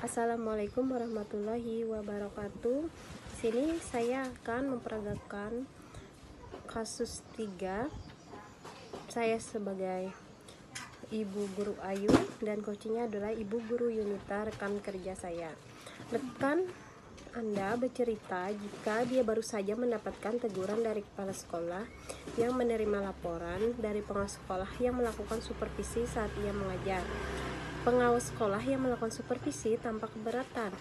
Assalamualaikum warahmatullahi wabarakatuh. Di sini saya akan memperagakan kasus 3. Saya sebagai Ibu Guru Ayu dan coachingnya adalah Ibu Guru Yunita, rekan kerja saya. Rekan Anda bercerita jika dia baru saja mendapatkan teguran dari kepala sekolah yang menerima laporan dari pengawas sekolah yang melakukan supervisi saat ia mengajar. Pengawas sekolah yang melakukan supervisi tanpa keberatan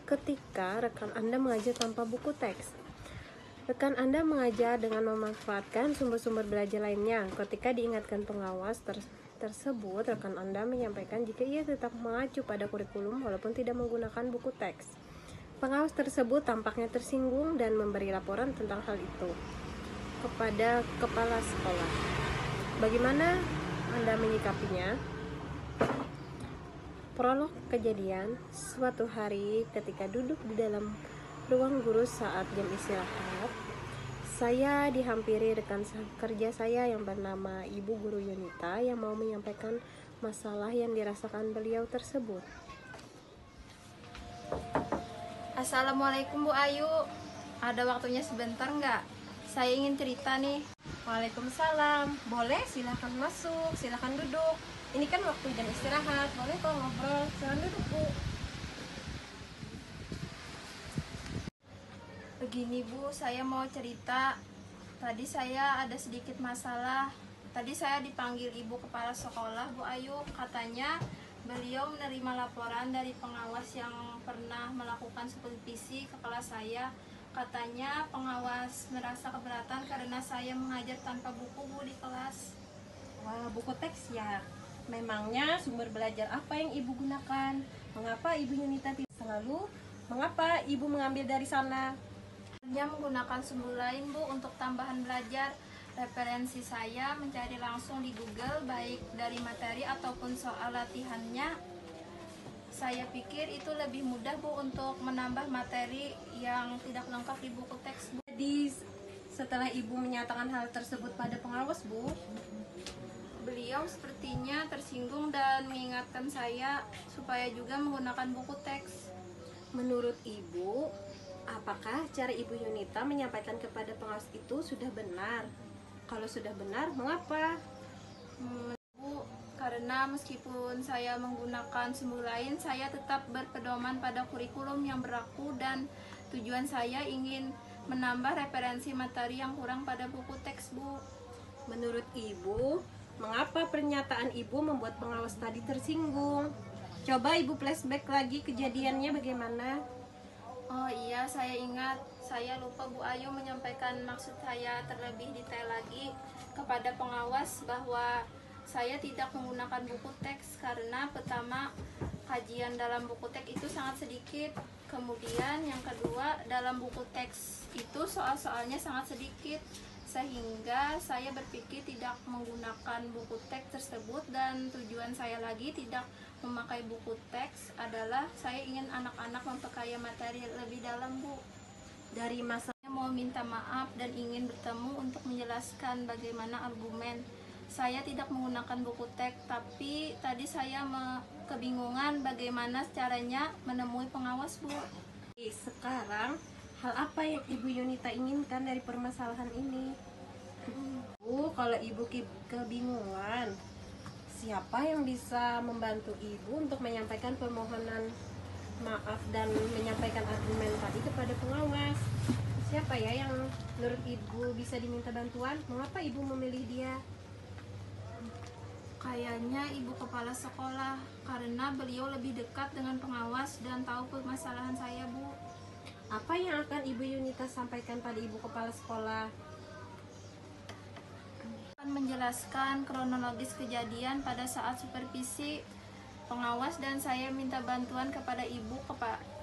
ketika rekan Anda mengajar tanpa buku teks. Rekan Anda mengajar dengan memanfaatkan sumber-sumber belajar lainnya. Ketika diingatkan pengawas tersebut, rekan Anda menyampaikan jika ia tetap mengacu pada kurikulum walaupun tidak menggunakan buku teks. Pengawas tersebut tampaknya tersinggung dan memberi laporan tentang hal itu kepada kepala sekolah. Bagaimana Anda menyikapinya? Prolog kejadian. Suatu hari ketika duduk di dalam ruang guru saat jam istirahat, saya dihampiri rekan kerja saya yang bernama Ibu Guru Yunita yang mau menyampaikan masalah yang dirasakan beliau tersebut. Assalamualaikum Bu Ayu, ada waktunya sebentar nggak? Saya ingin cerita nih. Waalaikumsalam. Boleh, silahkan masuk, silahkan duduk. Ini kan waktu jam istirahat, boleh kok ngobrol. Silahkan duduk, Bu. Begini Bu, saya mau cerita. Tadi saya ada sedikit masalah. Tadi saya dipanggil Ibu Kepala Sekolah Bu Ayu. Katanya beliau menerima laporan dari pengawas yang pernah melakukan supervisi ke kelas saya. Katanya pengawas merasa keberatan karena saya mengajar tanpa buku Bu di kelas. Wah, buku teks ya. Memangnya sumber belajar apa yang Ibu gunakan? Mengapa Ibu Yunita tidak selalu? Mengapa Ibu mengambil dari sana? Hanya menggunakan sumber lain Bu untuk tambahan belajar. Referensi saya mencari langsung di Google, baik dari materi ataupun soal latihannya. Saya pikir itu lebih mudah Bu untuk menambah materi yang tidak lengkap di buku teks Bu. Jadi setelah Ibu menyatakan hal tersebut pada pengawas, Bu, Beliau sepertinya tersinggung dan mengingatkan saya supaya juga menggunakan buku teks. menurut Ibu, apakah cara Ibu Yunita menyampaikan kepada pengawas itu sudah benar? Kalau sudah benar, mengapa? Bu, karena meskipun saya menggunakan sumber lain, saya tetap berpedoman pada kurikulum yang berlaku dan tujuan saya ingin menambah referensi materi yang kurang pada buku teks Bu. Menurut Ibu, mengapa pernyataan Ibu membuat pengawas tadi tersinggung? Coba Ibu flashback lagi kejadiannya bagaimana? Oh iya, saya ingat. Saya lupa Bu Ayu menyampaikan maksud saya terlebih detail lagi kepada pengawas bahwa saya tidak menggunakan buku teks karena pertama, kajian dalam buku teks itu sangat sedikit. Kemudian yang kedua, dalam buku teks itu soal-soalnya sangat sedikit, sehingga saya berpikir tidak menggunakan buku teks tersebut. Dan tujuan saya lagi tidak memakai buku teks adalah saya ingin anak-anak memperkaya materi lebih dalam Bu. Dari masa Saya mau minta maaf dan ingin bertemu untuk menjelaskan bagaimana argumen. Saya tidak menggunakan buku teks, tapi tadi saya kebingungan bagaimana caranya menemui pengawas Bu. sekarang, hal apa yang Ibu Yunita inginkan dari permasalahan ini? Bu, kalau Ibu kebingungan, siapa yang bisa membantu Ibu untuk menyampaikan permohonan maaf dan menyampaikan argumen tadi kepada pengawas? Siapa ya yang menurut Ibu bisa diminta bantuan? Mengapa Ibu memilih dia? Kayaknya Ibu Kepala Sekolah, karena beliau lebih dekat dengan pengawas dan tahu permasalahan saya Bu. Apa yang akan Ibu Yunita sampaikan pada Ibu Kepala Sekolah? Akan menjelaskan kronologis kejadian pada saat supervisi pengawas dan saya minta bantuan kepada Ibu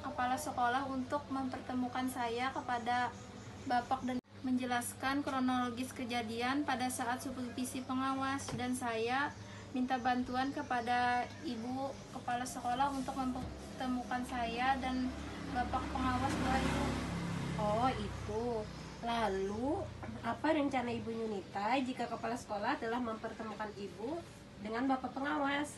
Kepala Sekolah untuk mempertemukan saya kepada Bapak dan menjelaskan kronologis kejadian pada saat supervisi pengawas, dan saya minta bantuan kepada Ibu Kepala Sekolah untuk mempertemukan saya dan Bapak pengawas Bu Ayu. Oh, itu. Lalu, apa rencana Ibu Yunita jika kepala sekolah telah mempertemukan Ibu dengan Bapak pengawas?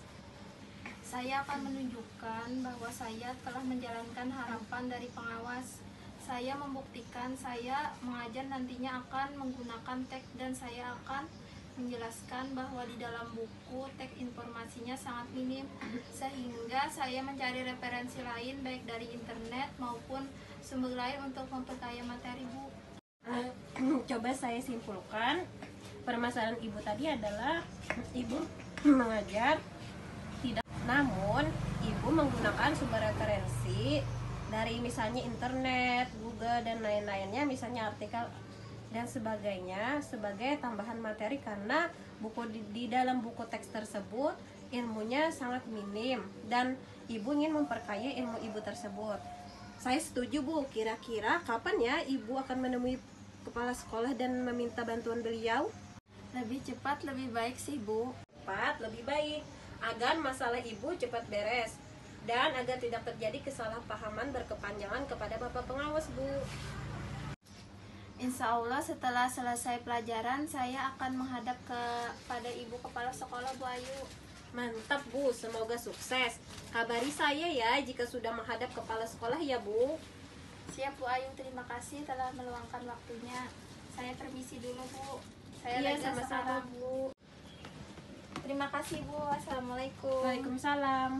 Saya akan menunjukkan bahwa saya telah menjalankan harapan dari pengawas. Saya membuktikan saya mengajar nantinya akan menggunakan teks, dan saya akan menjelaskan bahwa di dalam buku teks informasinya sangat minim, sehingga saya mencari referensi lain baik dari internet maupun sumber lain untuk memperkaya materi Bu. Coba saya simpulkan, permasalahan ibu tadi adalah ibu mengajar tidak, namun ibu menggunakan sumber referensi dari misalnya internet, Google dan lain-lainnya, misalnya artikel dan sebagainya sebagai tambahan materi, karena di dalam buku teks tersebut ilmunya sangat minim dan ibu ingin memperkaya ilmu ibu tersebut. Saya setuju Bu. Kira-kira kapan ya ibu akan menemui kepala sekolah dan meminta bantuan beliau? Lebih cepat lebih baik sih Bu. Cepat lebih baik, agar masalah ibu cepat beres dan agar tidak terjadi kesalahpahaman berkepanjangan kepada Bapak pengawas Bu. Insya Allah setelah selesai pelajaran saya akan menghadap kepada Ibu Kepala Sekolah Bu Ayu. Mantap Bu, semoga sukses. Kabari saya ya jika sudah menghadap kepala sekolah ya Bu. Siap Bu Ayu, terima kasih telah meluangkan waktunya. Saya permisi dulu Bu. Saya Iya, lega sama-sama sekarang. Bu. Terima kasih Bu. Assalamualaikum. Waalaikumsalam.